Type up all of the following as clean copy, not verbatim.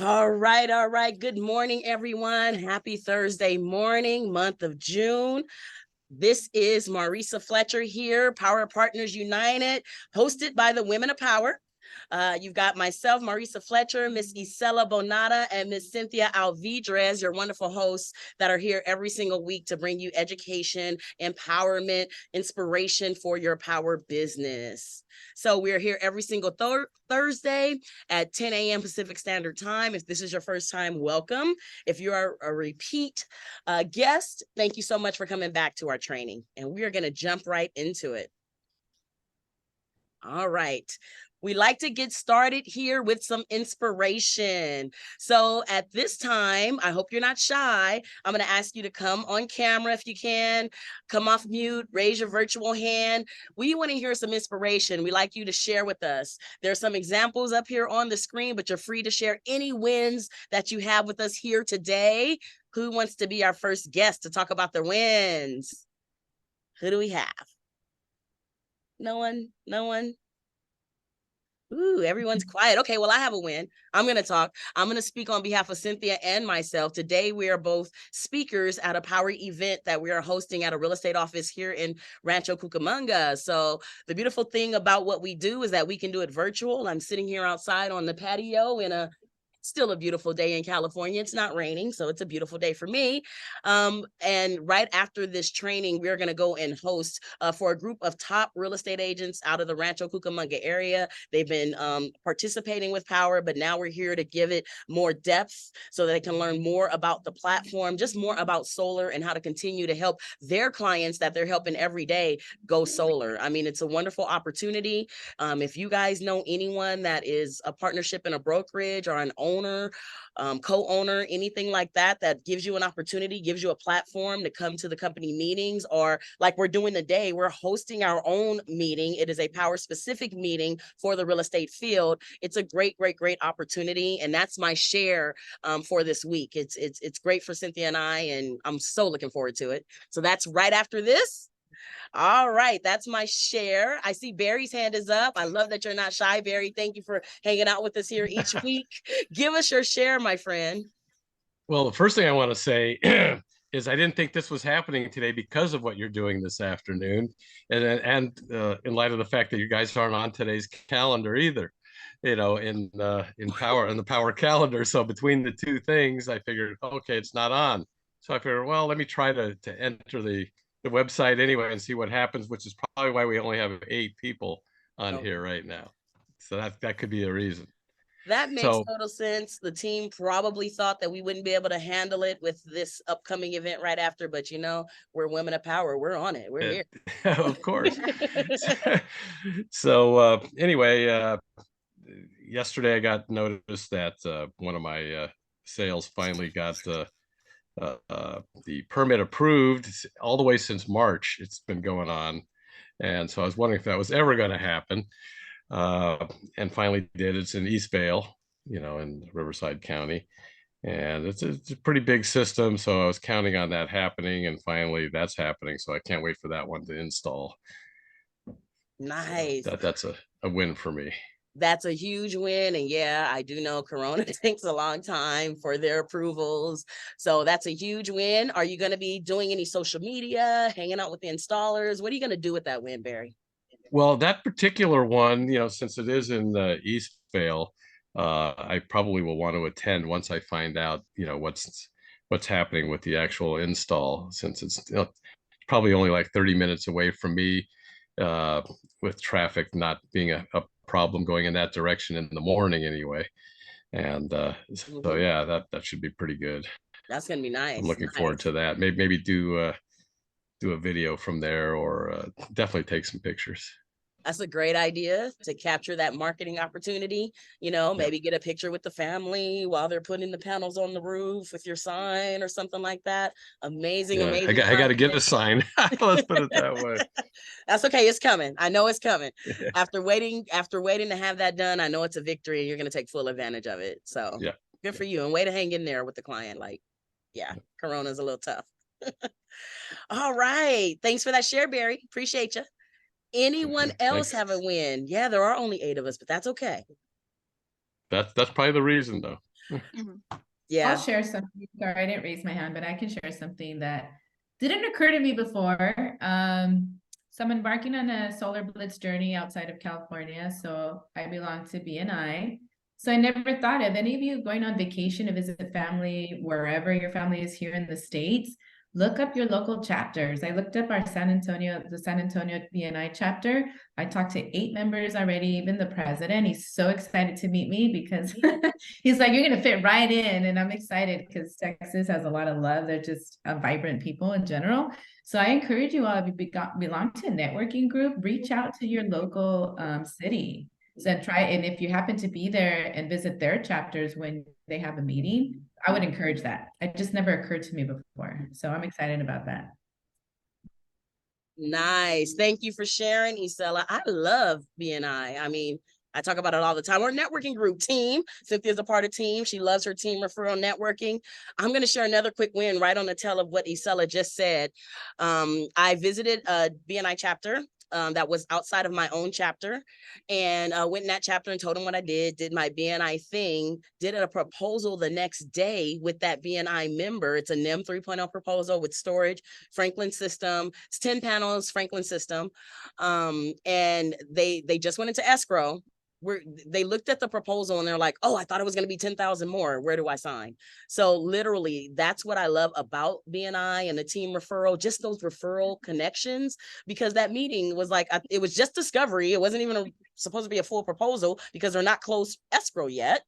All right, all right. Good morning, everyone. Happy Thursday morning, month of June. This is Marisa Fletcher here, Power Partners United, hosted by the Women of Power. You've got myself, Marisa Fletcher, Miss Isela Bonada, and Miss Cynthia Alvidrez, your wonderful hosts that are here every single week to bring you education, empowerment, inspiration for your power business. So we're here every single Thursday at 10 a.m. Pacific Standard Time. If this is your first time, welcome. If you are a repeat guest, thank you so much for coming back to our training. And we are going to jump right into it. All right. We like to get started here with some inspiration. So at this time, I hope you're not shy. I'm going to ask you to come on camera if you can, come off mute, raise your virtual hand. We want to hear some inspiration. We like you to share with us. There's some examples up here on the screen, but you're free to share any wins that you have with us here today. Who wants to be our first guest to talk about their wins? Who do we have? No one? No one? Ooh, everyone's quiet. Okay, well, I have a win. I'm going to talk. I'm going to speak on behalf of Cynthia and myself. Today, we are both speakers at a power event that we are hosting at a real estate office here in Rancho Cucamonga. So the beautiful thing about what we do is that we can do it virtual. I'm sitting here outside on the patio in a still a beautiful day in California. It's not raining, so it's a beautiful day for me. And right after this training, we're going to go and host for a group of top real estate agents out of the Rancho Cucamonga area. They've been participating with Power, but now we're here to give it more depth so that they can learn more about the platform, just more about solar and how to continue to help their clients that they're helping every day go solar. I mean, it's a wonderful opportunity. If you guys know anyone that is a partnership in a brokerage or an owner, co-owner, anything like that, that gives you an opportunity, gives you a platform to come to the company meetings, or like we're doing today, we're hosting our own meeting. It is a power specific meeting for the real estate field. It's a great, great, great opportunity. And that's my share for this week. It's great for Cynthia and I, and I'm so looking forward to it. So that's right after this. All right, that's my share. I see Barry's hand is up. I love that you're not shy, Barry. Thank you for hanging out with us here each week. Give us your share, my friend. Well, the first thing I want to say is I didn't think this was happening today because of what you're doing this afternoon, and in light of the fact that you guys aren't on today's calendar either, in power in the power calendar. So between the two things, I figured, okay, it's not on. So I figured, well, let me try to enter the website anyway and see what happens, which is probably why we only have 8 people on here right now. So that could be a reason. That makes So total sense. The team probably thought that we wouldn't be able to handle it with this upcoming event right after, but we're women of power. We're on it. We're here. of course. So anyway, yesterday I got notice that one of my sales finally got the permit approved. All the way since March it's been going on, and so I was wondering if that was ever going to happen, and finally did. It's in Eastvale, in Riverside County, and it's a pretty big system, so I was counting on that happening, and finally that's happening, so I can't wait for that one to install. Nice. So that's a win for me. That's a huge win. And yeah, I do know Corona takes a long time for their approvals. So that's a huge win. Are you going to be doing any social media, hanging out with the installers? What are you going to do with that win, Barry? Well, that particular one, since it is in the Eastvale, I probably will want to attend once I find out, what's happening with the actual install, since it's probably only like 30 minutes away from me, uh, with traffic not being a problem going in that direction in the morning anyway. And so yeah, that should be pretty good. That's gonna be I'm nice. looking forward Nice. to that. Maybe do a video from there, or definitely take some pictures. That's a great idea to capture that marketing opportunity. Yeah. Maybe get a picture with the family while they're putting the panels on the roof with your sign or something like that. Amazing, Yeah, amazing I got to get content. a sign. Let's put it that way. That's okay. It's coming. I know it's coming. Yeah. After waiting to have that done, I know it's a victory and you're going to take full advantage of it. So Yeah. good for you. And way to hang in there with the client. Like, yeah, Corona's a little tough. All right. Thanks for that share, Barry. Appreciate you. Anyone else Thanks. have a win? Yeah, there are only 8 of us, but that's okay. That's probably the reason though. Mhm. I'll Yeah. share something. Sorry, I didn't raise my hand, but I can share something that didn't occur to me before. So I'm embarking on a solar blitz journey outside of California. So I belong to BNI. So I never thought of any of you going on vacation to visit family, wherever your family is here in the States, look up your local chapters. I looked up our the San Antonio BNI chapter. I talked to 8 members already, even the president. He's so excited to meet me because he's like, you're going to fit right in. And I'm excited because Texas has a lot of love. They're just vibrant people in general. So I encourage you all, if you belong to a networking group, reach out to your local city. So try, and if you happen to be there and visit their chapters when they have a meeting, I would encourage that. It just never occurred to me before. So I'm excited about that. Nice. Thank you for sharing, Isela. I love BNI. I mean, I talk about it all the time. We're a networking group team. Cynthia's a part of team. She loves her team referral networking. I'm going to share another quick win right on the tail of what Isela just said. I visited a BNI chapter that was outside of my own chapter, and went in that chapter and told them what I did my BNI thing, did a proposal the next day with that BNI member. It's a NEM 3.0 proposal with storage, Franklin system. It's 10 panels, Franklin system. And they just went into escrow. They looked at the proposal and they're like, oh, I thought it was going to be 10,000 more. Where do I sign? So literally, that's what I love about BNI and the team referral, just those referral connections, because that meeting was like, it was just discovery. It wasn't even supposed to be a full proposal because they're not closed escrow yet,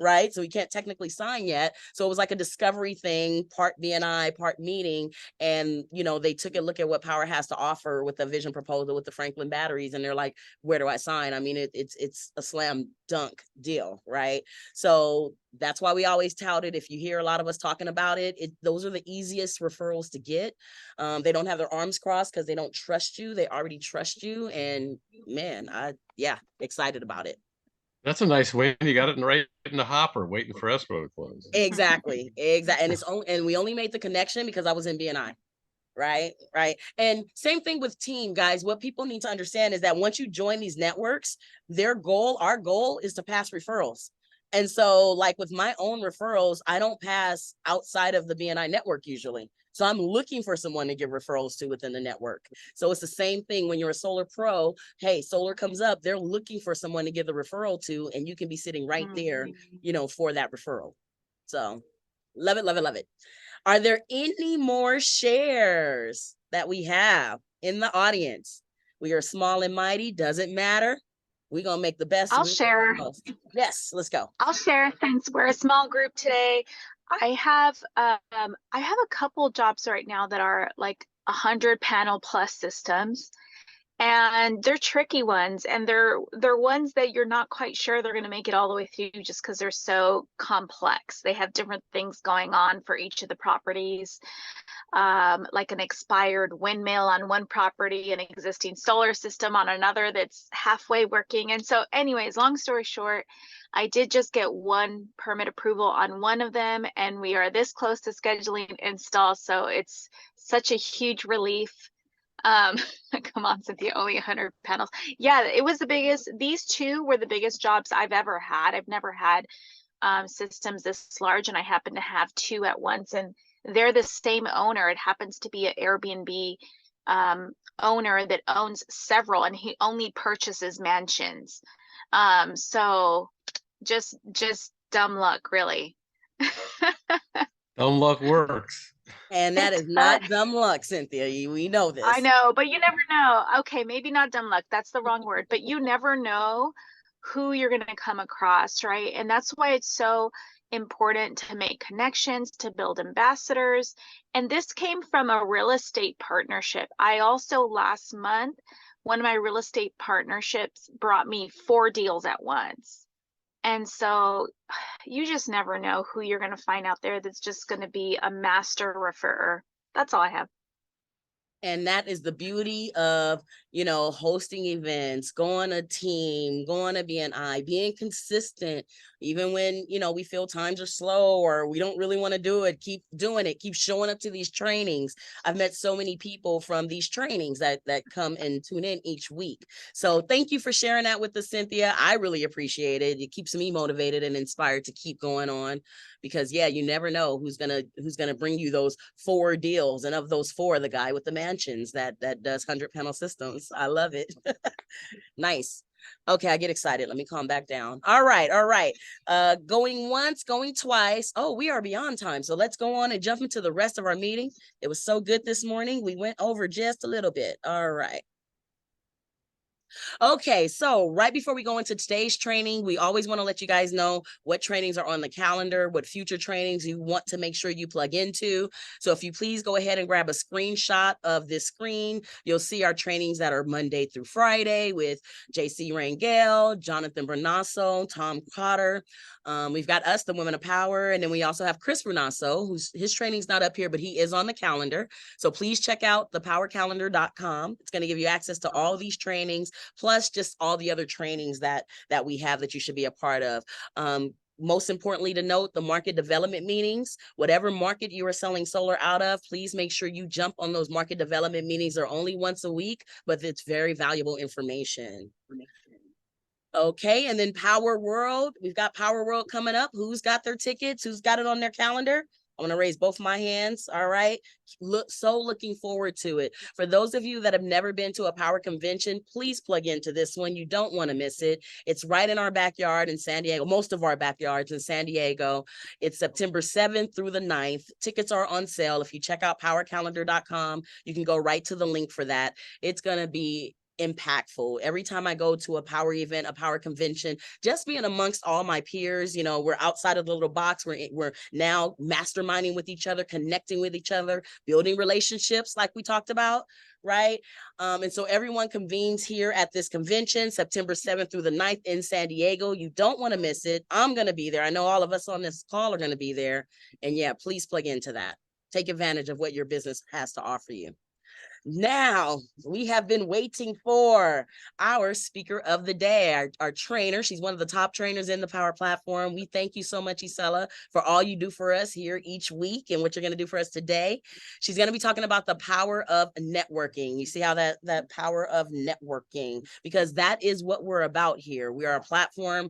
right? So we can't technically sign yet. So it was like a discovery thing, part BNI, part meeting. And, they took a look at what Powur has to offer with the vision proposal with the Franklin batteries. And they're like, where do I sign? I mean, it's a slam dunk deal, right? So that's why we always tout it. If you hear a lot of us talking about it, those are the easiest referrals to get. They don't have their arms crossed because they don't trust you. They already trust you. And man, excited about it. That's a nice win. You got it right in the hopper, waiting for escrow to close. Exactly. And we only made the connection because I was in BNI. Right. And same thing with team, guys. What people need to understand is that once you join these networks, our goal is to pass referrals. And so like with my own referrals, I don't pass outside of the BNI network usually. So I'm looking for someone to give referrals to within the network. So it's the same thing when you're a solar pro. Hey, solar comes up, they're looking for someone to give the referral to, and you can be sitting right there, for that referral. So love it, love it, love it. Are there any more shares that we have in the audience? We are small and mighty, doesn't matter. We're going to make the best. I'll share. Yes, let's go. I'll share. Since we're a small group today, I have a couple jobs right now that are like 100 panel plus systems, and they're tricky ones, and they're ones that you're not quite sure they're going to make it all the way through just because they're so complex. They have different things going on for each of the properties, like an expired windmill on one property, an existing solar system on another that's halfway working. And so anyways, long story short, I did just get one permit approval on one of them, and we are this close to scheduling install. So it's such a huge relief. Come on, Cynthia, only 100 panels. Yeah, it was the biggest. These two were the biggest jobs I've ever had. I've never had systems this large, and I happen to have two at once, and they're the same owner. It happens to be an Airbnb owner that owns several, and he only purchases mansions. So just dumb luck, really. Dumb luck works. And that is not dumb luck, Cynthia. We know this. I know, but you never know. Okay, maybe not dumb luck. That's the wrong word. But you never know who you're going to come across, right? And that's why it's so important to make connections, to build ambassadors. And this came from a real estate partnership. I also, last month, one of my real estate partnerships brought me 4 deals at once. And so you just never know who you're going to find out there that's just going to be a master referrer. That's all I have. And that is the beauty of, you know, hosting events, going a team, going to BNI, being consistent, even when, you know, we feel times are slow or we don't really want to do it. Keep doing it. Keep showing up to these trainings. I've met so many people from these trainings that come and tune in each week. So thank you for sharing that with us, Cynthia. I really appreciate it. It keeps me motivated and inspired to keep going on, because yeah, you never know who's gonna bring you those 4 deals, and of those 4, the guy with the mansions that does 100 panel systems. I love it. Nice. Okay, I get excited. Let me calm back down. All right. Going once, going twice. Oh, we are beyond time, so let's go on and jump into the rest of our meeting. It was so good this morning. We went over just a little bit. All right. Okay, so right before we go into today's training, we always want to let you guys know what trainings are on the calendar, what future trainings you want to make sure you plug into. So if you please go ahead and grab a screenshot of this screen, you'll see our trainings that are Monday through Friday with JC Rangel, Jonathan Bernasso, Tom Cotter. We've got us, the Women of Power, and then we also have Chris Bernasso, who's his training's not up here, but he is on the calendar. So please check out thepowercalendar.com. It's going to give you access to all these trainings, plus just all the other trainings that we have that you should be a part of. Most importantly to note, the market development meetings, whatever market you are selling solar out of, please make sure you jump on those market development meetings. They're only once a week, but it's very valuable information. Okay, and then Power World. We've got Power World coming up. Who's got their tickets? Who's got it on their calendar? I'm gonna raise both my hands. All right. Looking forward to it. For those of you that have never been to a power convention, please plug into this one. You don't want to miss it. It's right in our backyard in San Diego, most of our backyards in San Diego. It's September 7th through the 9th. Tickets are on sale. If you check out powercalendar.com, you can go right to the link for that. It's gonna be impactful. Every time I go to a power event, a power convention, just being amongst all my peers, you know, we're outside of the little box. We're now masterminding with each other, connecting with each other, building relationships like we talked about, right? And so everyone convenes here at this convention, September 7th through the 9th in San Diego. You don't want to miss it. I'm going to be there. I know all of us on this call are going to be there. And yeah, please plug into that. Take advantage of what your business has to offer you. Now, we have been waiting for our speaker of the day, our trainer. She's one of the top trainers in the Power platform. We thank you so much, Isela, for all you do for us here each week and what you're going to do for us today. She's going to be talking about the power of networking. You see how that power of networking, because that is what we're about here. We are a platform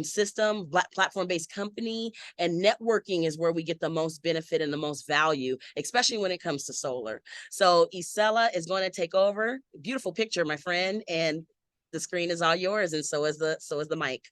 system, platform-based company, and networking is where we get the most benefit and the most value, especially when it comes to solar. So Isela is going to take over. Beautiful picture, my friend, and the screen is all yours, and so is the mic.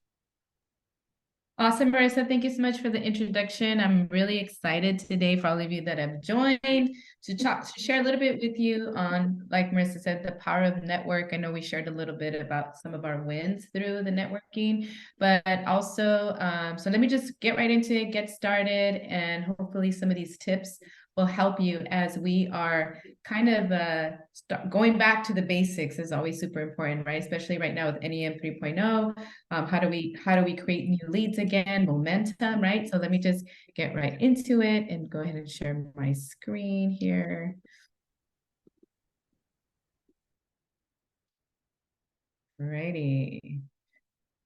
Awesome, Marissa. Thank you so much for the introduction. I'm really excited today for all of you that have joined to share a little bit with you on, like Marissa said, the power of the network. I know we shared a little bit about some of our wins through the networking, but also, so let me just get right into it, get started, and hopefully some of these tips will help you as we are kind of going back to the basics is always super important, right? Especially right now with NEM 3.0. How do we create new leads again, momentum, right? So let me just get right into it and go ahead and share my screen here. Alrighty.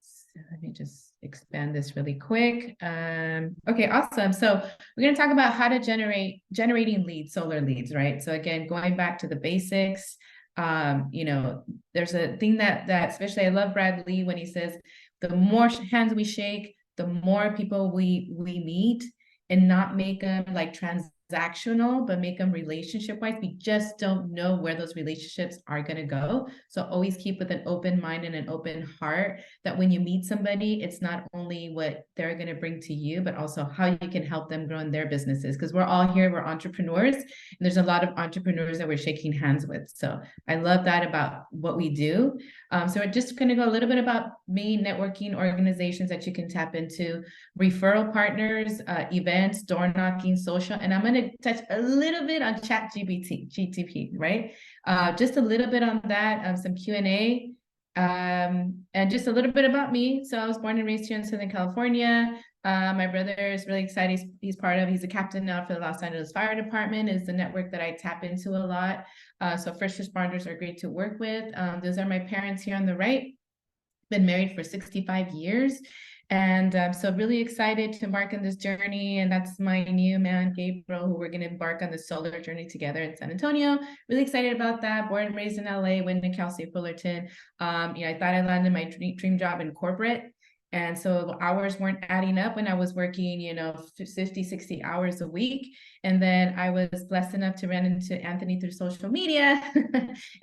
So let me just expand this really quick. Okay, awesome. So we're going to talk about how to generating leads, solar leads, right? So again, going back to the basics, you know, there's a thing that especially I love Brad Lee when he says, the more hands we shake, the more people we meet, and not make them like transactional, but make them relationship wise. We just don't know where those relationships are going to go. So always keep with an open mind and an open heart, that when you meet somebody, it's not only what they're going to bring to you, but also how you can help them grow in their businesses. Because we're all here, we're entrepreneurs, and there's a lot of entrepreneurs that we're shaking hands with. So I love that about what we do. So we're just going to go a little bit about main networking organizations that you can tap into, referral partners, events, door knocking, social, and I'm going to touch a little bit on GTP, right? Just a little bit on that, some Q&A. And just a little bit about me. So I was born and raised here in Southern California. My brother is really excited. He's a captain now for the Los Angeles Fire Department, is the network that I tap into a lot. So first responders are great to work with. Those are my parents here on the right. Been married for 65 years. And so really excited to embark on this journey. And that's my new man, Gabriel, who we're going to embark on the solar journey together in San Antonio. Really excited about that. Born and raised in LA, went to Cal State Fullerton. I thought I landed my dream job in corporate. And so hours weren't adding up when I was working, 50, 60 hours a week. And then I was blessed enough to run into Anthony through social media.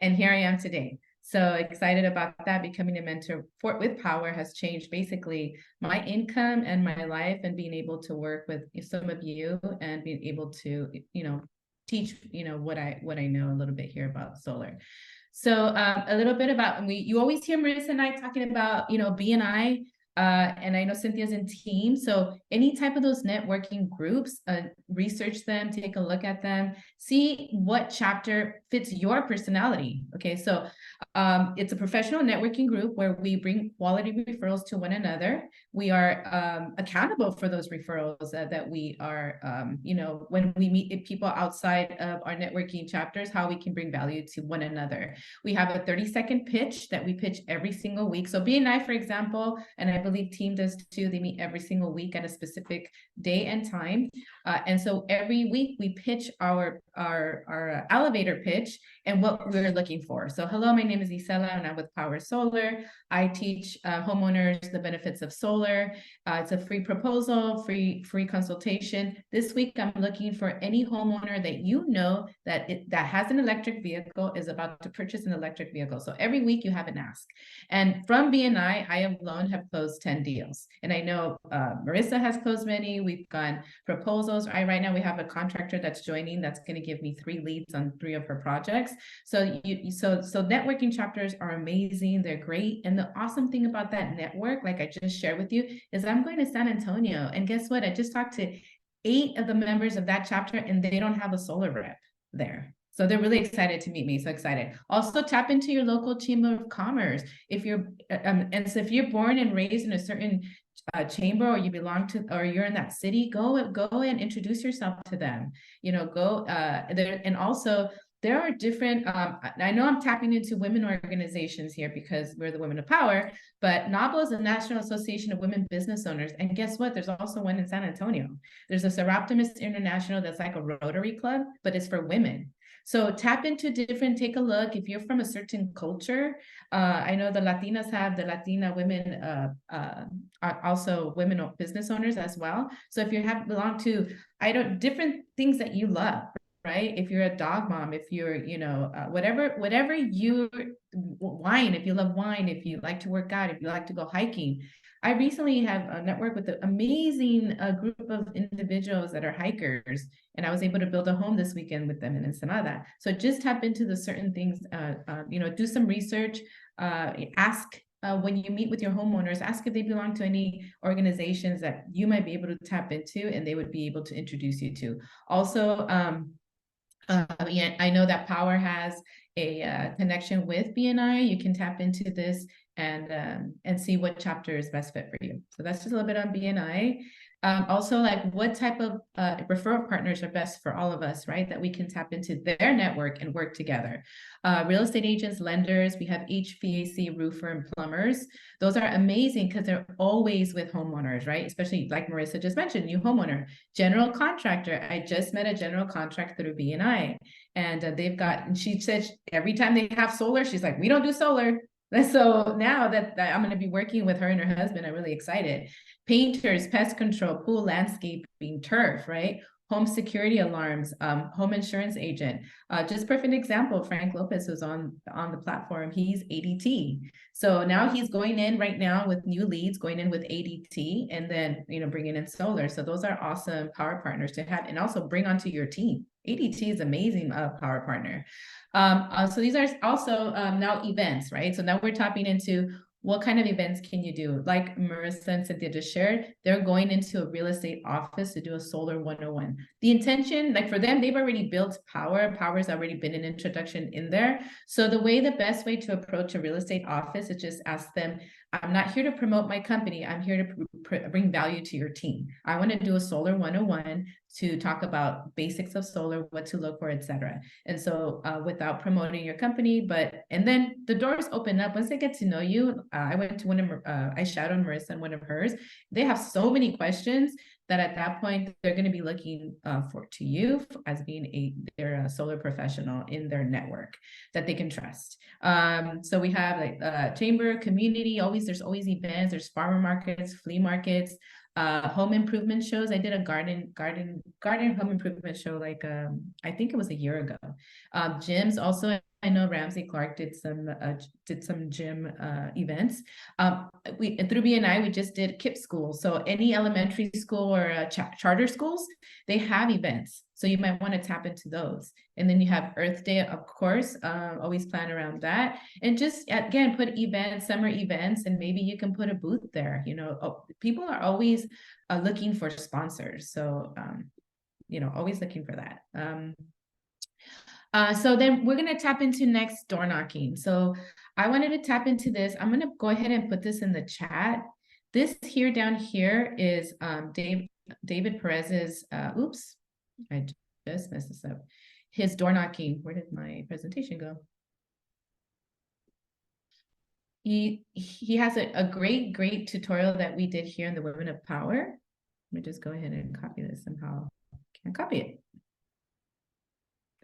And here I am today. So excited about that. Becoming a mentor with Powur has changed basically my income and my life, and being able to work with some of you and being able to, teach, what I know a little bit here about solar. So a little bit about, you always hear Marissa and I talking about, BNI. And I know Cynthia's in team. So any type of those networking groups, research them, take a look at them, see what chapter fits your personality. Okay, so it's a professional networking group where we bring quality referrals to one another. We are accountable for those referrals that we are, when we meet people outside of our networking chapters, how we can bring value to one another. We have a 30-second pitch that we pitch every single week. So BNI, for example, and I believe team does too, they meet every single week at a specific day and time. And so every week we pitch our elevator pitch and what we're looking for. So hello, my name is Isela and I'm with Powur Solar. I teach homeowners the benefits of solar. It's a free proposal, free consultation. This week, I'm looking for any homeowner that that has an electric vehicle, is about to purchase an electric vehicle. So every week you have an ask. And from BNI, I alone have closed 10 deals. And I know Marissa has closed many. We've gone proposals. Right now we have a contractor that's joining that's going to give me 3 leads on 3 of her projects. So so networking chapters are amazing. They're great. And the awesome thing about that network, like I just shared with you, is I'm going to San Antonio. And guess what? I just talked to 8 of the members of that chapter, and they don't have a solar rep there. So they're really excited to meet me. So excited. Also tap into your local chamber of commerce. If you're, and so if you're born and raised in a certain chamber, or you belong to, or you're in that city, go and introduce yourself to them. Go there. And also there are different, I know I'm tapping into women organizations here because we're the Women of Powur, but NABO is the National Association of Women Business Owners. And guess what? There's also one in San Antonio. There's a Seroptimus International that's like a Rotary Club, but it's for women. So tap into different, take a look. If you're from a certain culture, I know the Latinas have the Latina women, are also women business owners as well. So if you belong to, different things that you love, right? If you're a dog mom, if you're, whatever you wine, if you love wine, if you like to work out, if you like to go hiking. I recently have a network with an amazing group of individuals that are hikers, and I was able to build a home this weekend with them in Ensenada. So just tap into the certain things, do some research, ask when you meet with your homeowners, ask if they belong to any organizations that you might be able to tap into, and they would be able to introduce you to. Also, I know that Powur has a connection with BNI. You can tap into this and see what chapter is best fit for you. So that's just a little bit on BNI. Also, like what type of referral partners are best for all of us, right? That we can tap into their network and work together. Real estate agents, lenders, we have HVAC, roofer, and plumbers. Those are amazing because they're always with homeowners, right? Especially like Marissa just mentioned, new homeowner. General contractor, I just met a general contractor through BNI, and and she said every time they have solar, she's like, we don't do solar. So now that I'm going to be working with her and her husband, I'm really excited. Painters, pest control, pool landscaping, turf, right? Home security alarms, home insurance agent. Just perfect example, Frank Lopez, who's on the platform, he's ADT. So now he's going in right now with new leads, going in with ADT, and then, bringing in solar. So those are awesome Powur partners to have, and also bring onto your team. ADT is amazing Powur partner. So these are also now events, right? So now we're tapping into what kind of events can you do? Like Marissa and Cynthia just shared, they're going into a real estate office to do a solar 101. The intention, like for them, they've already built Powur. Powur's already been an introduction in there. So the best way to approach a real estate office is just ask them, I'm not here to promote my company. I'm here to bring value to your team. I want to do a solar 101 to talk about basics of solar, what to look for, etc. And so without promoting your company, and then the doors open up once they get to know you. I went to one of, I shadowed Marissa in one of hers. They have so many questions that at that point, they're going to be looking to you as being they're a solar professional in their network that they can trust. So we have like chamber, community, there's always events, there's farmer markets, flea markets, home improvement shows. I did a garden home improvement show like I think it was a year ago. Gyms also, I know Ramsey Clark did some gym events. We through BNI we just did KIPP school. So any elementary school or charter schools, they have events. So you might want to tap into those. And then you have Earth Day, of course. Always plan around that. And just again put events, summer events, and maybe you can put a booth there. You know, people are always looking for sponsors. So you know, always looking for that. So then we're going to tap into next door knocking. So I wanted to tap into this. I'm going to go ahead and put this in the chat. This here down here is David Perez's, oops, I just messed this up. His door knocking. Where did my presentation go? He has a great tutorial that we did here in the Women of Powur. Let me just go ahead and copy this somehow. Can't copy it.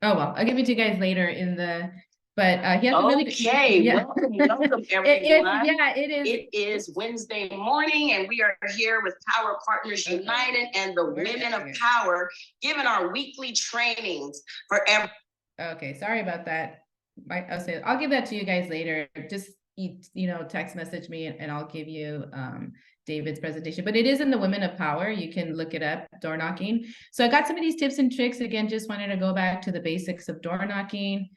Oh, well, I'll give it to you guys later in the, but he has a really good, yeah. Welcome everyone. It is Wednesday morning and we are here with Powur Partners United and the Women of Powur, giving our weekly trainings for every. Okay, sorry about that. I'll give that to you guys later. Just, you know, text message me and I'll give you David's presentation, but it is in the Women of Powur. You can look it up, door knocking. So I got some of these tips and tricks. Again, just wanted to go back to the basics of door knocking.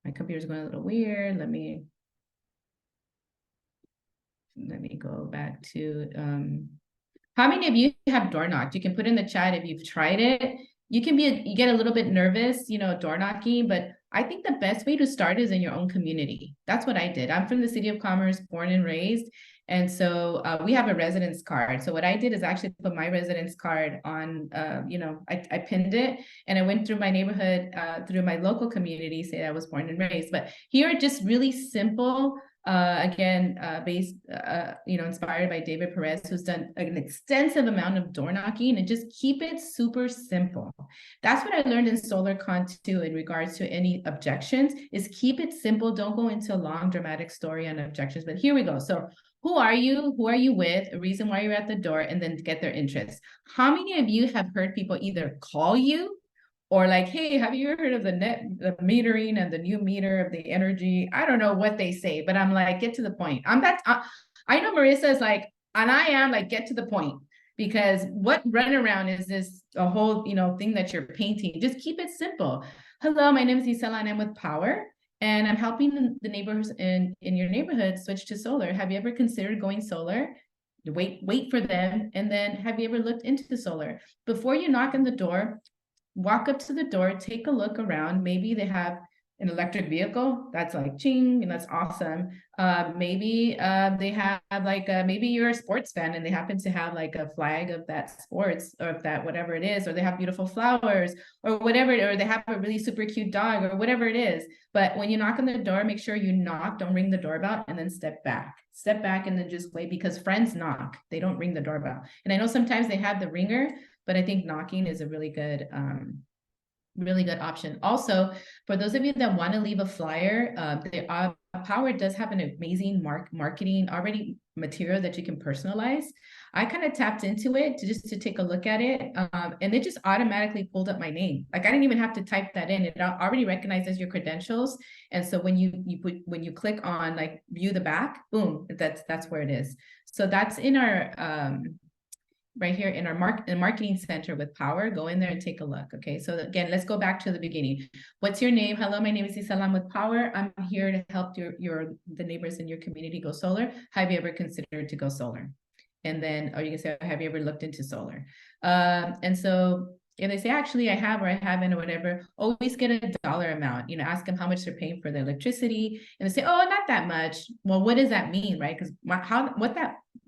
My computer's going a little weird. Let me go back to, how many of you have door knocked? You can put in the chat if you've tried it. You get a little bit nervous, you know, door knocking, but I think the best way to start is in your own community. That's what I did. I'm from the City of Commerce, born and raised. And so we have a residence card. So what I did is actually put my residence card on, you know, I pinned it and I went through my neighborhood, through my local community, say I was born and raised. But here are just really simple, again, based, you know, inspired by David Perez, who's done an extensive amount of door knocking, and just keep it super simple. That's what I learned in SolarCon too, in regards to any objections, is keep it simple. Don't go into a long dramatic story on objections, but here we go. So who are you? Who are you with? A reason why you're at the door, and then get their interest. How many of you have heard people either call you or like, hey, have you heard of the metering and the new meter of the energy? I don't know what they say, but I'm like, get to the point. I know Marissa is like, and I am like, get to the point, because what runaround is this a whole, you know, thing that you're painting? Just keep it simple. Hello, my name is Isela and I'm with Powur. And I'm helping the neighbors in your neighborhood switch to solar. Have you ever considered going solar? Wait for them. And then have you ever looked into solar? Before you knock on the door, walk up to the door, take a look around. Maybe they have an electric vehicle. That's like ching, and that's awesome. Maybe they have like, maybe you're a sports fan and they happen to have like a flag of that sports or of that whatever it is, or they have beautiful flowers or whatever, or they have a really super cute dog or whatever it is. But when you knock on the door, make sure you knock, don't ring the doorbell, and then step back and then just wait, because friends knock, they don't ring the doorbell. And I know sometimes they have the ringer, but I think knocking is a really good option. Also, for those of you that want to leave a flyer, Powur does have an amazing marketing already material that you can personalize. I kind of tapped into it to take a look at it, and it just automatically pulled up my name. Like I didn't even have to type that in; it already recognizes your credentials. And so when you click on like view the back, boom, that's where it is. So that's in our right here in our marketing center with Powur. Go in there and take a look. Okay, so again, let's go back to the beginning. What's your name? Hello, my name is Isela. I'm with Powur. I'm here to help the neighbors in your community go solar. Have you ever considered to go solar? And then, or you can say, have you ever looked into solar? And so if they say, actually, I have, or I haven't, or whatever, always get a dollar amount, ask them how much they're paying for their electricity. And they say, oh, not that much. Well, what does that mean, right? Because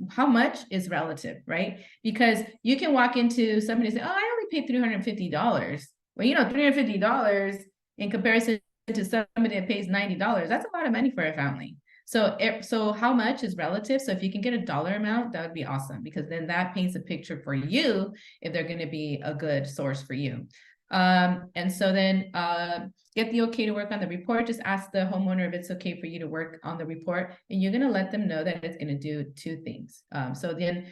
how much is relative, right? Because you can walk into somebody and say, oh, I only paid $350. Well, $350 in comparison to somebody that pays $90, that's a lot of money for a family. So how much is relative? So if you can get a dollar amount, that would be awesome, because then that paints a picture for you if they're going to be a good source for you. And so then get the okay to work on the report. Just ask the homeowner if it's okay for you to work on the report, and you're going to let them know that it's going to do two things. So then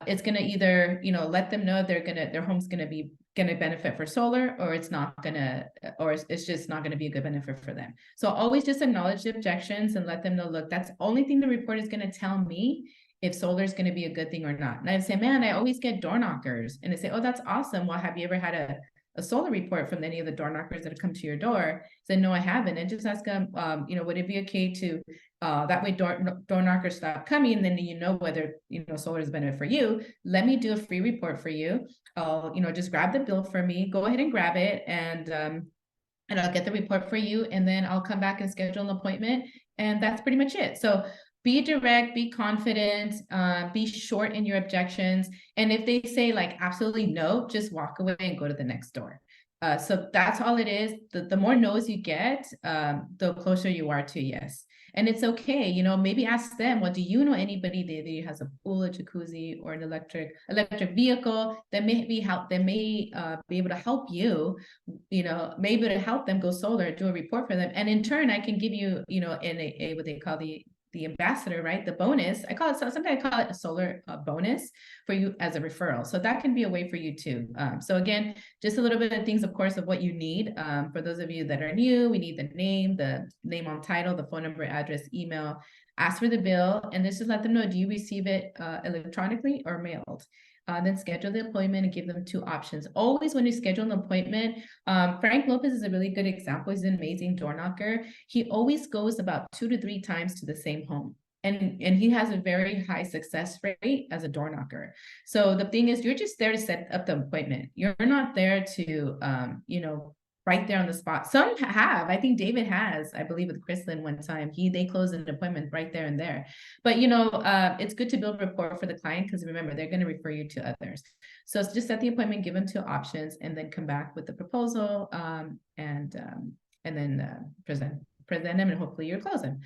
it's going to either, let them know their home's going to benefit for solar, or it's not going to, or it's just not going to be a good benefit for them. So always just acknowledge the objections and let them know, look, that's the only thing the report is going to tell me if solar is going to be a good thing or not. And I'd say, man, I always get door knockers. And they say, oh, that's awesome. Well, have you ever had a solar report from any of the door knockers that have come to your door? Say, no, I haven't. And just ask them, would it be okay to, that way door knockers stop coming, and then whether, solar is a benefit for you. Let me do a free report for you. I'll, just grab the bill for me, go ahead and grab it, and I'll get the report for you, and then I'll come back and schedule an appointment. And that's pretty much it. So be direct, be confident, be short in your objections. And if they say like absolutely no, just walk away and go to the next door. So that's all it is. The more no's you get, the closer you are to yes. And it's okay, maybe ask them, well, do you know anybody that has a pool, a jacuzzi, or an electric vehicle that may be able to help you, maybe to help them go solar, do a report for them. And in turn, I can give you, in what they call the ambassador, right? The bonus. Sometimes I call it a solar bonus for you as a referral. So that can be a way for you too. So again, just a little bit of things, of course, of what you need. For those of you that are new, we need the name on title, the phone number, address, email, ask for the bill, and this just let them know, do you receive it electronically or mailed? Then schedule the appointment and give them two options. Always when you schedule an appointment, Frank Lopez is a really good example. He's an amazing door knocker. He always goes about 2 to 3 times to the same home. And he has a very high success rate as a door knocker. So the thing is, you're just there to set up the appointment. You're not there to, right there on the spot. Some have. I think David has, I believe, with Chrislyn one time. They closed an appointment right there and there. But it's good to build rapport for the client, because remember, they're going to refer you to others. So just set the appointment, give them 2 options, and then come back with the proposal, and then present them, and hopefully you're closing.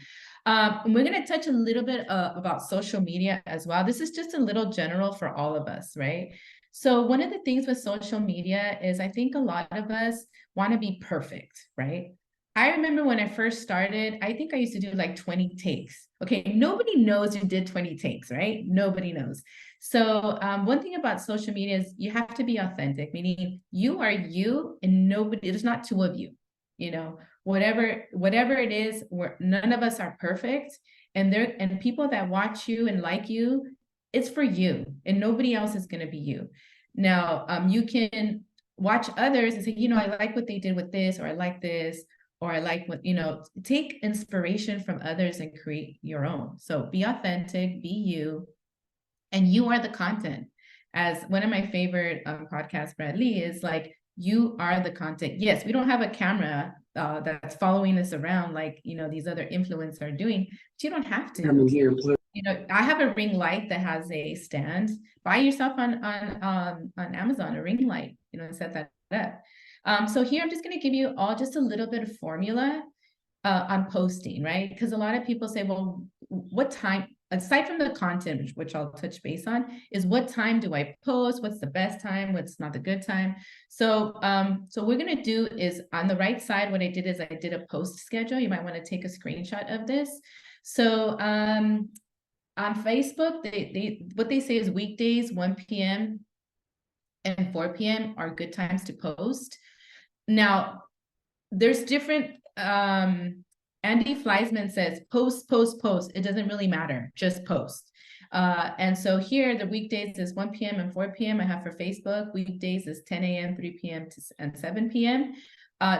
We're going to touch a little bit about social media as well. This is just a little general for all of us, right? So one of the things with social media is, I think a lot of us want to be perfect, right? I remember when I first started, I think I used to do like 20 takes. Okay, nobody knows you did 20 takes, right? Nobody knows. So one thing about social media is you have to be authentic, meaning you are you, and there's not 2 of you. Whatever it is, none of us are perfect, and people that watch you and like you, it's for you, and nobody else is going to be you. Now, you can watch others and say, I like what they did with this, or I like this, or I like what, take inspiration from others and create your own. So be authentic, be you, and you are the content. As one of my favorite podcasts, Brad Lee, is like, you are the content. Yes, we don't have a camera that's following us around like, these other influencers are doing, but you don't have to. Come in here, please. I have a ring light that has a stand. Buy yourself on Amazon a ring light, set that up. So here I'm just going to give you all just a little bit of formula on posting, right? Because a lot of people say, well, what time, aside from the content, which I'll touch base on, is what time do I post? What's the best time? What's not the good time? So what we're going to do is, on the right side, what I did is I did a post schedule. You might want to take a screenshot of this. So on Facebook, what they say is weekdays, 1 p.m. and 4 p.m. are good times to post. Now, there's different, Andy Fleisman says, post. It doesn't really matter, just post. And so here, the weekdays is 1 p.m. and 4 p.m. I have for Facebook. Weekdays is 10 a.m., 3 p.m. and 7 p.m.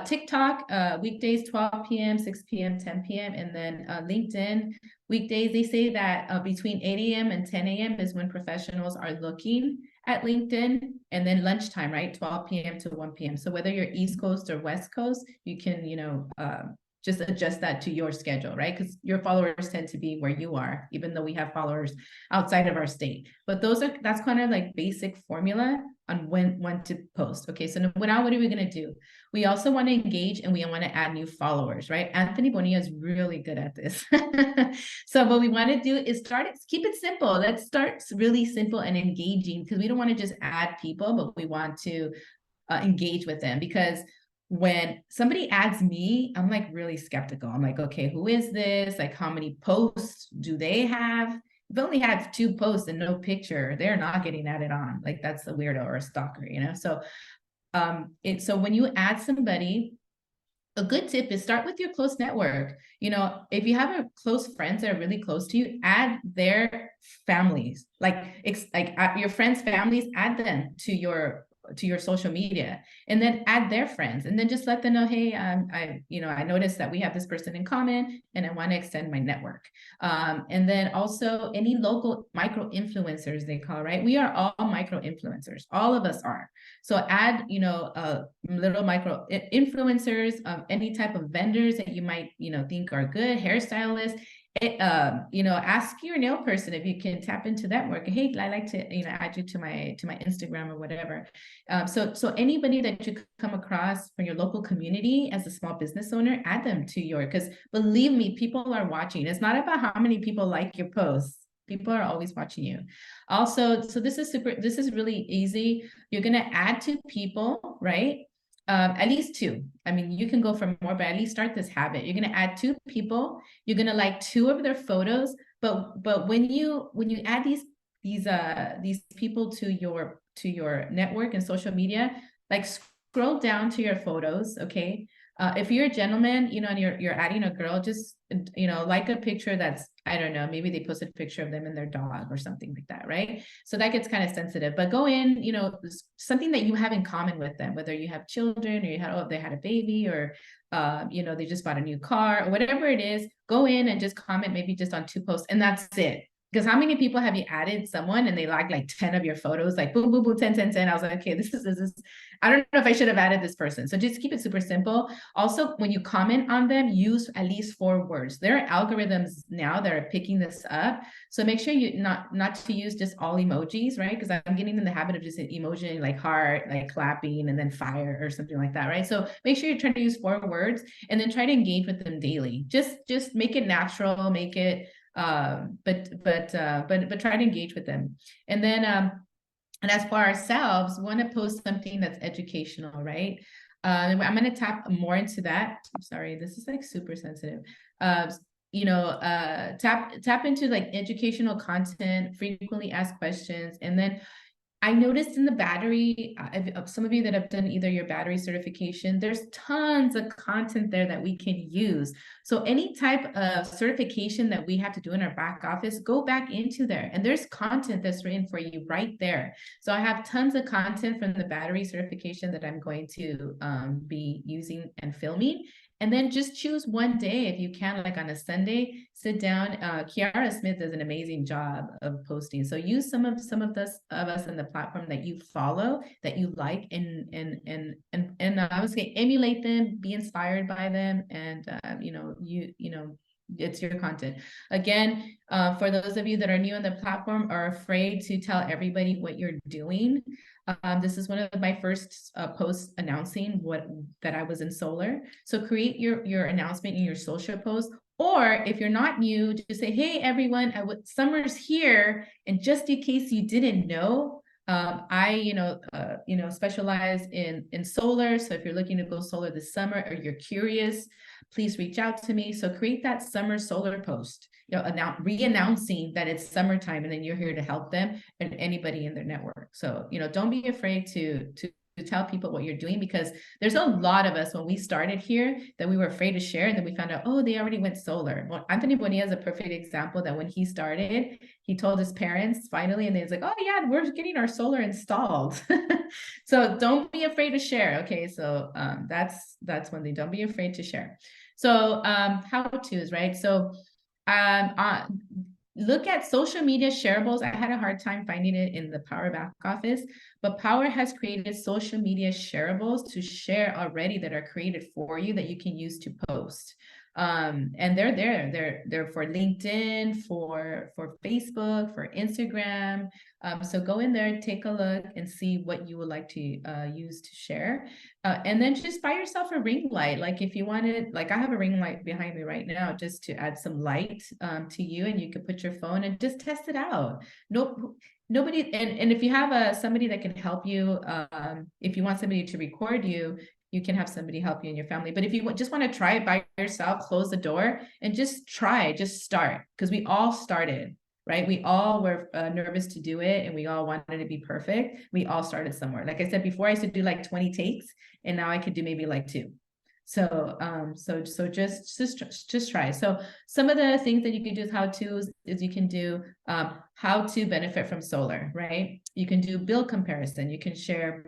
TikTok, weekdays 12 p.m., 6 p.m., 10 p.m. And then LinkedIn, weekdays, they say that between 8 a.m. and 10 a.m. is when professionals are looking at LinkedIn, and then lunchtime, right? 12 p.m. to 1 p.m. So whether you're East Coast or West Coast, you can, just adjust that to your schedule, right? Because your followers tend to be where you are, even though we have followers outside of our state. But that's kind of like basic formula on when to post. Okay, so now what are we going to do? We also want to engage and we want to add new followers, right? Anthony Bonilla is really good at this. So what we want to do is keep it simple. Let's start really simple and engaging, because we don't want to just add people, but we want to engage with them. Because when somebody adds me, I'm like really skeptical. I'm like, okay, who is this? Like, how many posts do they have? If they only have 2 posts and no picture, they're not getting added on. Like, that's a weirdo or a stalker, So so when you add somebody, a good tip is start with your close network. If you have a close friends that are really close to you, add their families, like your friends' families, add them to your social media, and then add their friends, and then just let them know, hey, I noticed that we have this person in common and I want to extend my network. And then also any local micro influencers, they call, right? We are all micro influencers, all of us are. So add little micro influencers of any type of vendors that you might think are good, hairstylists. Ask your nail person if you can tap into that work. Hey, I like to add you to my Instagram or whatever. So anybody that you come across from your local community as a small business owner, add them to because believe me, people are watching. It's not about how many people like your posts. People are always watching you. Also, so this is really easy. You're gonna add 2 people, right? At least 2. I mean, you can go for more, but at least start this habit. You're gonna add 2 people. You're gonna like 2 of their photos. But when you add these people to your network and social media, like scroll down to your photos, okay? If you're a gentleman, and you're adding a girl, just like a picture that's, I don't know, maybe they posted a picture of them and their dog or something like that, right? So that gets kind of sensitive. But go in, something that you have in common with them, whether you have children or they had a baby, or they just bought a new car, or whatever it is. Go in and just comment maybe just on 2 posts, and that's it. Because how many people have you added someone and they like 10 of your photos, like boom, boom, boom, 10, 10, 10. I was like, okay, this is, I don't know if I should have added this person. So just keep it super simple. Also, when you comment on them, use at least 4 words. There are algorithms now that are picking this up. So make sure you not to use just all emojis, right? Because I'm getting in the habit of just an emoji like heart, like clapping, and then fire or something like that, right? So make sure you're trying to use 4 words, and then try to engage with them daily. Just make it natural, make it but try to engage with them. And then and as for ourselves, we want to post something that's educational, right? I'm going to tap more into that. I'm sorry, this is like super sensitive. Tap into like educational content, frequently asked questions. And then I noticed in the battery, some of you that have done either your battery certification, there's tons of content there that we can use. So any type of certification that we have to do in our back office, go back into there. And there's content that's written for you right there. So I have tons of content from the battery certification that I'm going to be using and filming. And then just choose one day if you can, like on a Sunday, sit down. Kiara Smith does an amazing job of posting. So use some of us in the platform that you follow, that you like, and I would say emulate them, be inspired by them, and it's your content. Again, for those of you that are new on the platform, are afraid to tell everybody what you're doing. This is one of my first posts announcing that I was in solar. So create your announcement in your social post. Or if you're not new, just say, hey, everyone, summer's here. And just in case you didn't know, I specialize in solar. So if you're looking to go solar this summer, or you're curious, please reach out to me. So create that summer solar post, re-announcing that it's summertime, and then you're here to help them and anybody in their network. So, don't be afraid to tell people what you're doing, because there's a lot of us when we started here that we were afraid to share, and then we found out, oh, they already went solar. Well, Anthony Bonilla is a perfect example that when he started, he told his parents finally, and they was like, oh yeah, we're getting our solar installed. So don't be afraid to share. Okay, so that's one thing. Don't be afraid to share. So how-tos, right? So look at social media shareables. I had a hard time finding it in the Powur back office, but Powur has created social media shareables to share already that are created for you that you can use to post. And they're there. They're for LinkedIn, for Facebook, for Instagram. So go in there, take a look, and see what you would like to use to share. And then just buy yourself a ring light. Like if you wanted, like I have a ring light behind me right now, just to add some light to you, and you could put your phone and just test it out. Nobody, and if you have somebody that can help you, if you want somebody to record you, you can have somebody help you in your family. But if you just want to try it by yourself, close the door and just try, just start, because we all started, right? We all were nervous to do it, and we all wanted to be perfect. We all started somewhere. Like I said before, I used to do like 20 takes, and now I could do maybe like 2. So so just try. So some of the things that you can do with how-tos is you can do how to benefit from solar, right? You can do bill comparison. You can share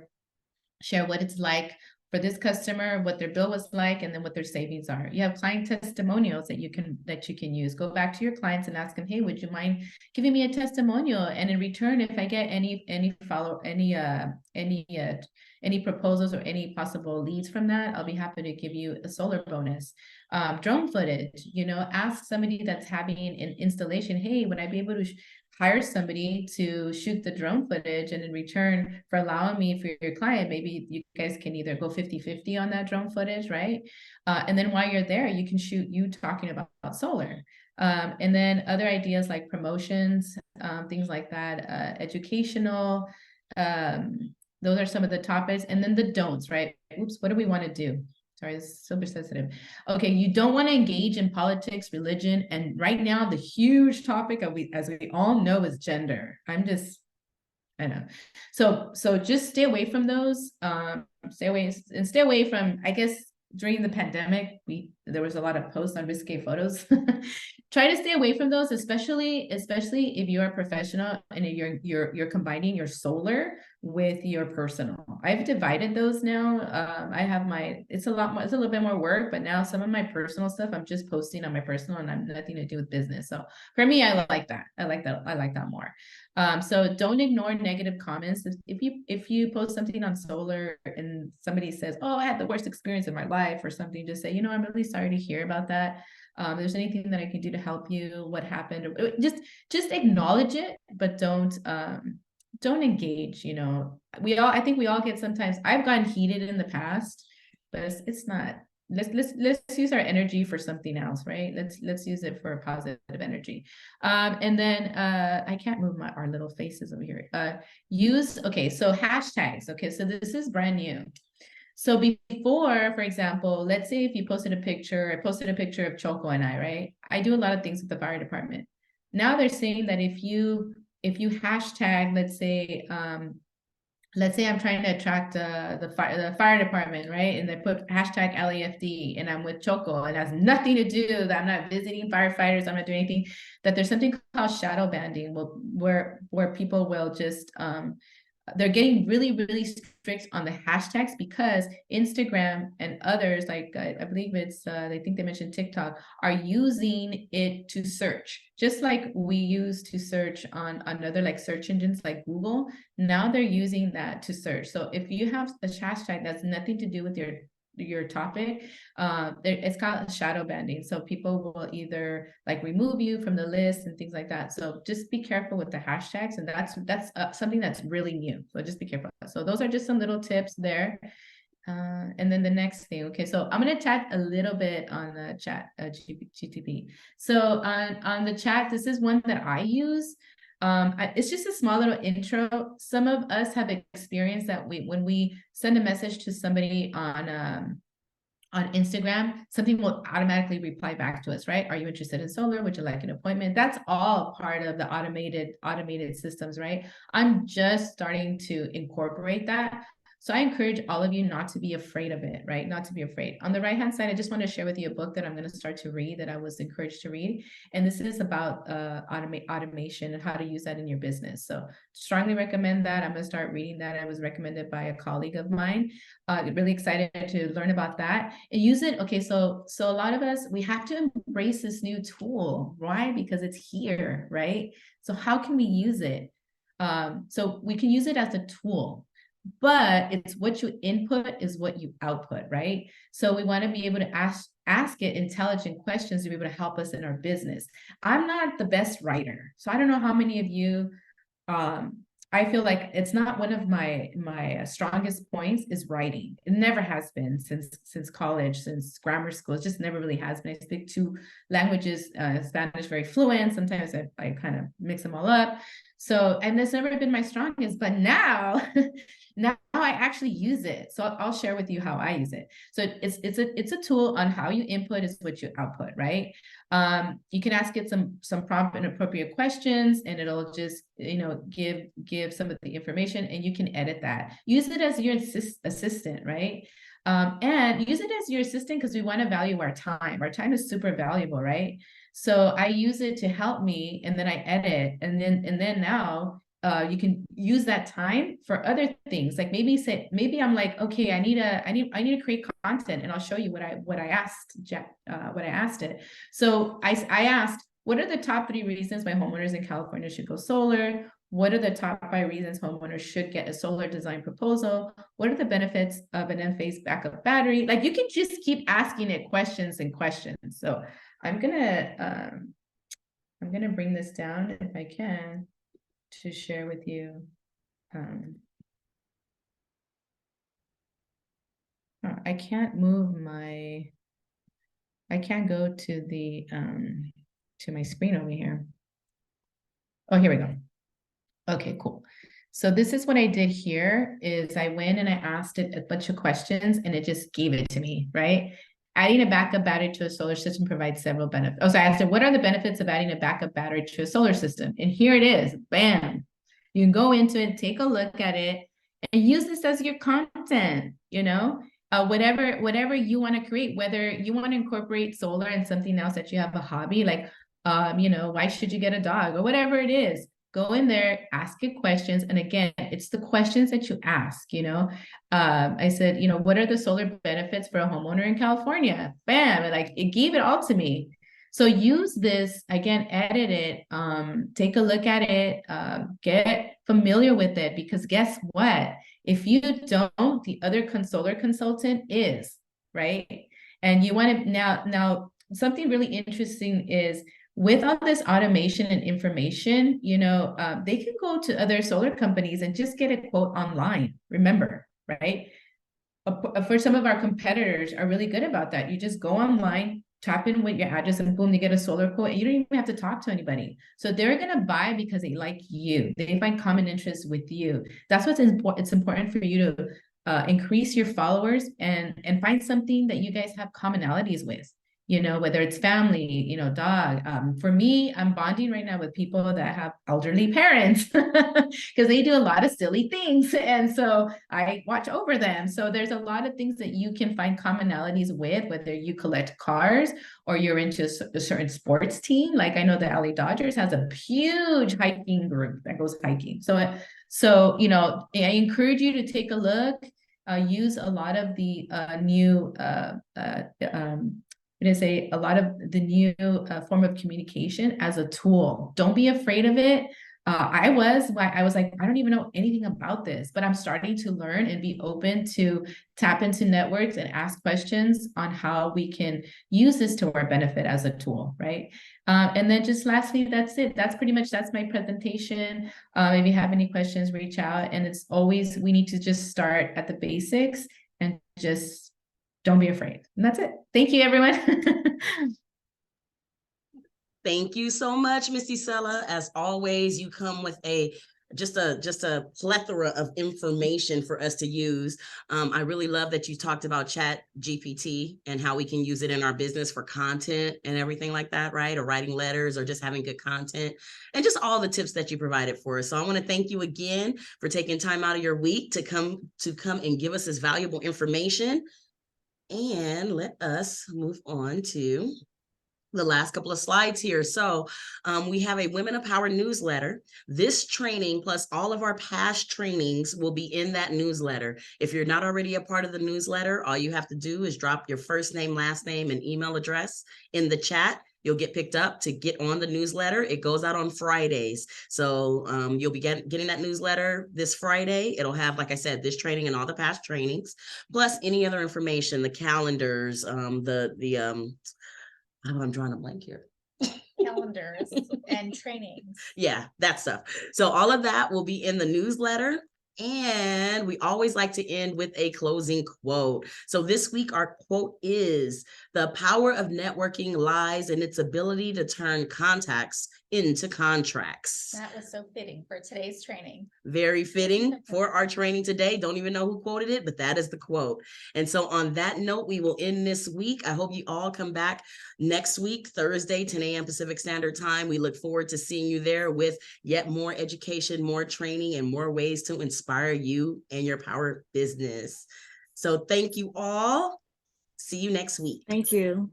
what it's like for this customer, what their bill was like, and then what their savings are. You have client testimonials that you can use. Go back to your clients and ask them, hey, would you mind giving me a testimonial? And in return, if I get any proposals or any possible leads from that, I'll be happy to give you a solar bonus. Drone footage, ask somebody that's having an installation, hey, would I be able to hire somebody to shoot the drone footage, and in return for allowing me for your client, maybe you guys can either go 50-50 on that drone footage, right? And then while you're there, you can shoot you talking about solar. And then other ideas like promotions, things like that, educational, those are some of the topics. And then the don'ts, right? Oops, what do we want to do? Sorry, it's super sensitive. Okay, you don't want to engage in politics, religion, and right now the huge topic as we all know, is gender. I know. So just stay away from those. Stay away from, I guess, during the pandemic, there was a lot of posts on risque photos. Try to stay away from those, especially if you're a professional and you're combining your solar with your personal. I've divided those now. I have it's a little bit more work, but now some of my personal stuff I'm just posting on my personal, and I'm nothing to do with business. So for me, I like that. I like that more. So don't ignore negative comments. If you post something on solar and somebody says, oh, I had the worst experience in my life or something, just say, I'm really sorry to hear about that. If there's anything that I can do to help you, what happened, just acknowledge it, but don't engage. I think we all get, sometimes I've gotten heated in the past, but it's not. Let's use our energy for something else, right? Let's use it for positive energy. And then I can't move our little faces over here. Okay, so hashtags. Okay, so this is brand new. So before, for example, let's say if you posted a picture, I posted a picture of Choco and I, right? I do a lot of things with the fire department. Now they're saying that if you hashtag, let's say I'm trying to attract the fire department, right? And they put hashtag LAFD, and I'm with Choco, and it has nothing to do that I'm not visiting firefighters, I'm not doing anything, that there's something called shadow banding, where people will just they're getting really, really strict on the hashtags, because Instagram and others, like I believe it's, I think they mentioned TikTok, are using it to search. Just like we use to search on other like search engines like Google, now they're using that to search. So if you have a hashtag that's nothing to do with your topic, it's called shadow banding. So people will either like remove you from the list and things like that. So just be careful with the hashtags, and that's something that's really new. So just be careful. So those are just some little tips there. And then the next thing, okay, so I'm gonna chat a little bit on the chat GTP. So on the chat, this is one that I use. It's just a small little intro. Some of us have experienced that when we send a message to somebody on Instagram, something will automatically reply back to us, right? Are you interested in solar? Would you like an appointment? That's all part of the automated systems, right? I'm just starting to incorporate that. So I encourage all of you not to be afraid of it, right? Not to be afraid. On the right-hand side, I just want to share with you a book that I'm going to start to read, that I was encouraged to read. And this is about automation and how to use that in your business. So strongly recommend that. I'm going to start reading that. It was recommended by a colleague of mine. Really excited to learn about that and use it. Okay, so a lot of us, we have to embrace this new tool. Why? Because it's here, right? So how can we use it? So we can use it as a tool, but it's what you input is what you output, right? So we want to be able to ask it intelligent questions to be able to help us in our business. I'm not the best writer, so I don't know how many of you, I feel like it's not one of my strongest points is writing. It never has been since college, since grammar school. It just never really has been. I speak 2 languages, Spanish very fluent. Sometimes I kind of mix them all up. So, and that's never been my strongest, but now, now I actually use it. So I'll share with you how I use it. So it's a tool on how you input is what you output, right? You can ask it some prompt and appropriate questions, and it'll just, give some of the information, and you can edit that. Use it as your assistant, right? And use it as your assistant because we want to value our time. Our time is super valuable, right? So I use it to help me, and then I edit, and then now you can use that time for other things. Like maybe I'm like, okay, I need to create content, and I'll show you what I asked it. So I asked, what are the top 3 reasons why homeowners in California should go solar? What are the top 5 reasons homeowners should get a solar design proposal? What are the benefits of an Enphase backup battery? Like, you can just keep asking it questions and questions. So I'm gonna bring this down if I can to share with you. I can't go to the to my screen over here. Oh, here we go. Okay, cool. So this is what I did here is I went and I asked it a bunch of questions, and it just gave it to me, right? Adding a backup battery to a solar system provides several benefits. Oh, so I asked it, what are the benefits of adding a backup battery to a solar system? And here it is, bam. You can go into it, take a look at it, and use this as your content, whatever you want to create, whether you want to incorporate solar and something else that you have a hobby, like, why should you get a dog or whatever it is. Go in there, ask it questions. And again, it's the questions that you ask, I said, what are the solar benefits for a homeowner in California? Bam, like it gave it all to me. So use this, again, edit it, take a look at it, get familiar with it, because guess what? If you don't, the other solar consultant is, right? And you want to, now something really interesting is, with all this automation and information, they can go to other solar companies and just get a quote online. Remember, right? For some of our competitors are really good about that. You just go online, tap in with your address, and boom, you get a solar quote, and you don't even have to talk to anybody. So they're going to buy because they like you. They find common interests with you. That's what's important. It's important for you to increase your followers and find something that you guys have commonalities with. Whether it's family, dog. For me, I'm bonding right now with people that have elderly parents because they do a lot of silly things. And so I watch over them. So there's a lot of things that you can find commonalities with, whether you collect cars or you're into a certain sports team. Like I know the LA Dodgers has a huge hiking group that goes hiking. So I encourage you to take a look, use a lot of the new a lot of the new form of communication as a tool. Don't be afraid of it. I was like, I don't even know anything about this, but I'm starting to learn and be open to tap into networks and ask questions on how we can use this to our benefit as a tool, right? And then just lastly, that's it. That's my presentation. If you have any questions, reach out. And it's always, we need to just start at the basics and just don't be afraid. And that's it. Thank you, everyone. Thank you so much, Miss Isela. As always, you come with a just a plethora of information for us to use. I really love that you talked about Chat GPT and how we can use it in our business for content and everything like that, right? Or writing letters or just having good content, and just all the tips that you provided for us. So I want to thank you again for taking time out of your week to come and give us this valuable information. And let us move on to the last couple of slides here. So we have a Women of Power newsletter. This training plus all of our past trainings will be in that newsletter. If you're not already a part of the newsletter, all you have to do is drop your first name, last name, and email address in the chat. You'll get picked up to get on the newsletter. It goes out on Fridays. So you'll be getting that newsletter this Friday. It'll have, like I said, this training and all the past trainings, plus any other information, the calendars, I'm drawing a blank here. Calendars and trainings. Yeah, that stuff. So all of that will be in the newsletter. And we always like to end with a closing quote. So this week, our quote is, "The power of networking lies in its ability to turn contacts into contracts." That was so fitting for today's training. Very fitting for our training today. Don't even know who quoted it, but that is the quote. And so on that note, we will end this week. I hope you all come back next week, Thursday, 10 a.m. Pacific Standard Time. We look forward to seeing you there with yet more education, more training, and more ways to inspire you and your power business. So thank you all. See you next week. Thank you.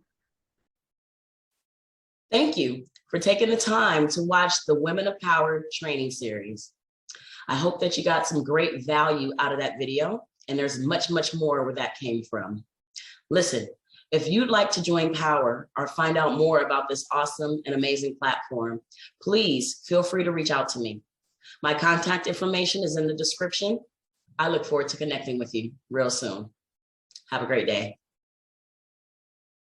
Thank you for taking the time to watch the Women of Power training series. I hope that you got some great value out of that video, and there's much, much more where that came from. Listen, if you'd like to join Power or find out more about this awesome and amazing platform, please feel free to reach out to me. My contact information is in the description. I look forward to connecting with you real soon. Have a great day.